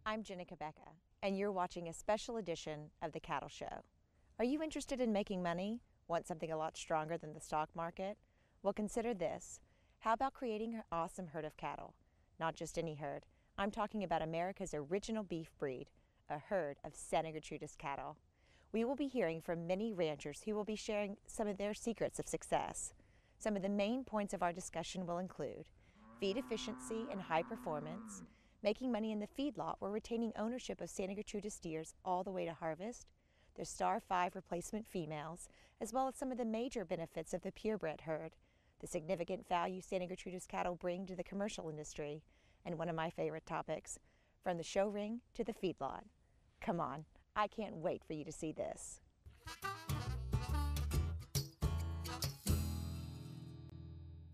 I'm Jenica Becca, and you're watching a special edition of the Cattle Show. Are you interested in making money? Want something a lot stronger than the stock market? Well, consider this. How about creating an awesome herd of cattle? Not just any herd. I'm talking about America's original beef breed, a herd of Santa Gertrudis cattle. We will be hearing from many ranchers who will be sharing some of their secrets of success. Some of the main points of our discussion will include feed efficiency and high performance, making money in the feedlot while retaining ownership of Santa Gertrudis steers all the way to harvest, the Star 5 replacement females, as well as some of the major benefits of the purebred herd, the significant value Santa Gertrudis cattle bring to the commercial industry, and one of my favorite topics, from the show ring to the feedlot. Come on, I can't wait for you to see this.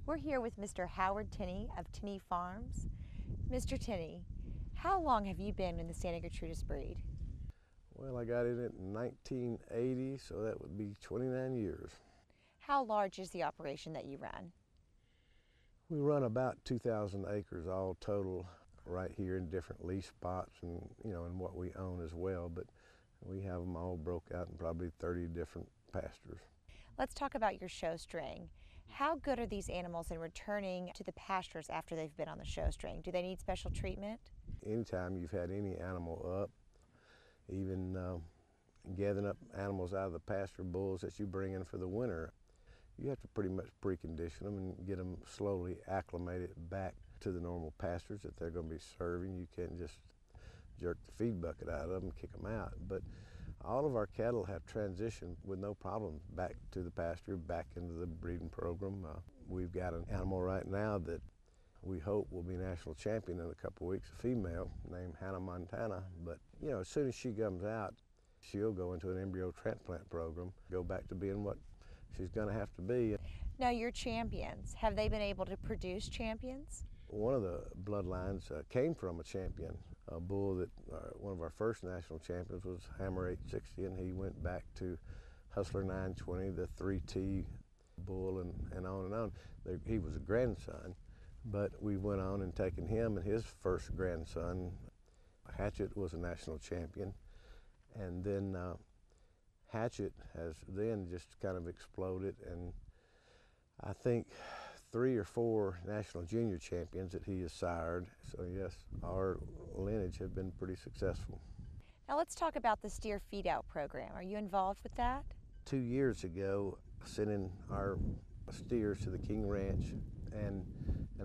We're here with Mr. Howard Tinney of Tinney Farms. Mr. Tinney, how long have you been in the Santa Gertrudis breed? Well, I got in it in 1980, so that would be 29 years. How large is the operation that you run? We run about 2,000 acres all total right here in different lease spots and, and what we own as well, but we have them all broke out in probably 30 different pastures. Let's talk about your show string. How good are these animals in returning to the pastures after they've been on the show string? Do they need special treatment? Anytime you've had any animal up, even gathering up animals out of the pasture, bulls that you bring in for the winter, you have to pretty much precondition them and get them slowly acclimated back to the normal pastures that they're going to be serving. You can't just jerk the feed bucket out of them and kick them out. But all of our cattle have transitioned with no problem back to the pasture, back into the breeding program. We've got an animal right now that we hope will be national champion in a couple of weeks, a female named Hannah Montana. But as soon as she comes out, she'll go into an embryo transplant program, go back to being what she's going to have to be. Now, your champions, have they been able to produce champions? One of the bloodlines came from a champion, a bull that one of our first national champions was Hammer 860, and he went back to Hustler 920, the 3T bull, and on and on. He was a grandson, but we went on and taken him and his first grandson. Hatchet was a national champion, and then Hatchet has then just kind of exploded, and I think 3 or 4 national junior champions that he has sired. So yes, our lineage have been pretty successful. Now let's talk about the steer feed out program. Are you involved with that? 2 years ago, sending our steers to the King Ranch, and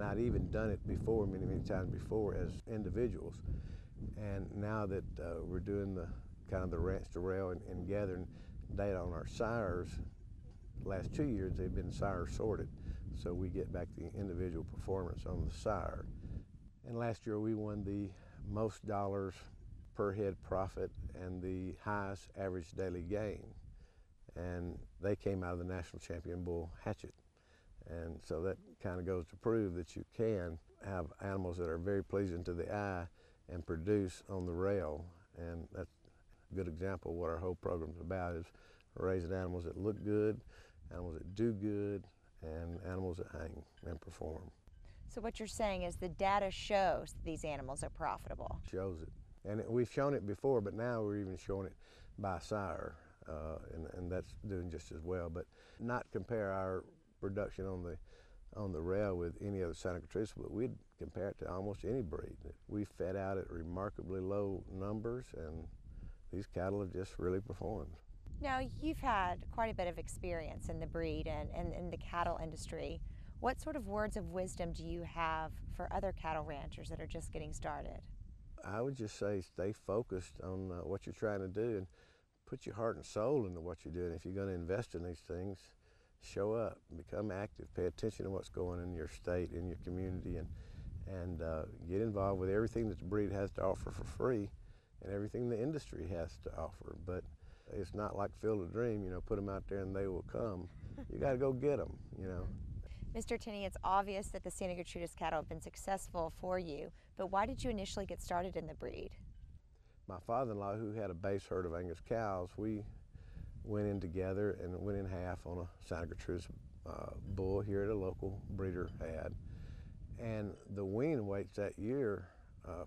I'd even done it before, many times before as individuals. And now that we're doing the kind of the ranch to rail and gathering data on our sires, the last 2 years they've been sire sorted, so we get back the individual performance on the sire. And last year we won the most dollars per head profit and the highest average daily gain, and they came out of the national champion bull Hatchet. And so that kind of goes to prove that you can have animals that are very pleasing to the eye and produce on the rail, and that's a good example of what our whole program's about, is raising animals that look good, animals that do good, and animals that hang and perform. So what you're saying is the data shows that these animals are profitable. Shows it. And we've shown it before, but now we're even showing it by sire, and that's doing just as well. But not compare our production on the rail with any other Santa Gertrudis, but we'd compare it to almost any breed. We fed out at remarkably low numbers, and these cattle have just really performed. Now, you've had quite a bit of experience in the breed and in the cattle industry. What sort of words of wisdom do you have for other cattle ranchers that are just getting started? I would just say stay focused on what you're trying to do and put your heart and soul into what you're doing. If you're going to invest in these things, show up, become active, pay attention to what's going on in your state, in your community, and get involved with everything that the breed has to offer for free and everything the industry has to offer. But it's not like Field of Dream, put them out there and they will come. You got to go get them, Mr. Tinney, it's obvious that the Santa Gertrudis cattle have been successful for you, but why did you initially get started in the breed? My father-in-law, who had a base herd of Angus cows, we went in together and went in half on a Santa Gertrudis bull here at a local breeder had. And the wean weights that year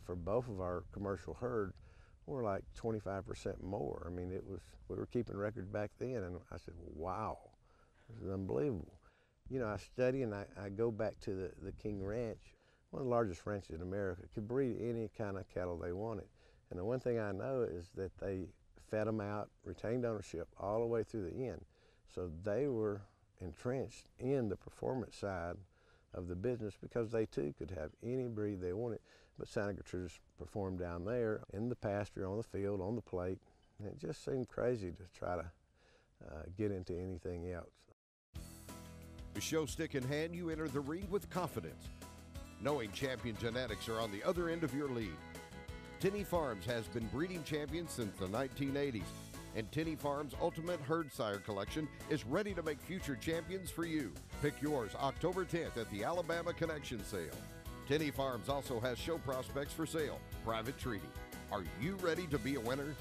for both of our commercial herds were like 25% more. I mean, we were keeping records back then, and I said, wow, this is unbelievable. You know, I study and I go back to the King Ranch, one of the largest ranches in America, could breed any kind of cattle they wanted. And the one thing I know is that they fed them out, retained ownership all the way through the end. So they were entrenched in the performance side of the business because they too could have any breed they wanted. But Santa Gertrudis performed down there in the pasture, on the field, on the plate. And it just seemed crazy to try to get into anything else. The show stick in hand, you enter the ring with confidence, knowing champion genetics are on the other end of your lead. Tinney Farms has been breeding champions since the 1980s, and Tinney Farms' Ultimate Herd Sire Collection is ready to make future champions for you. Pick yours October 10th at the Alabama Connection Sale. Tinney Farms also has show prospects for sale, private treaty. Are you ready to be a winner?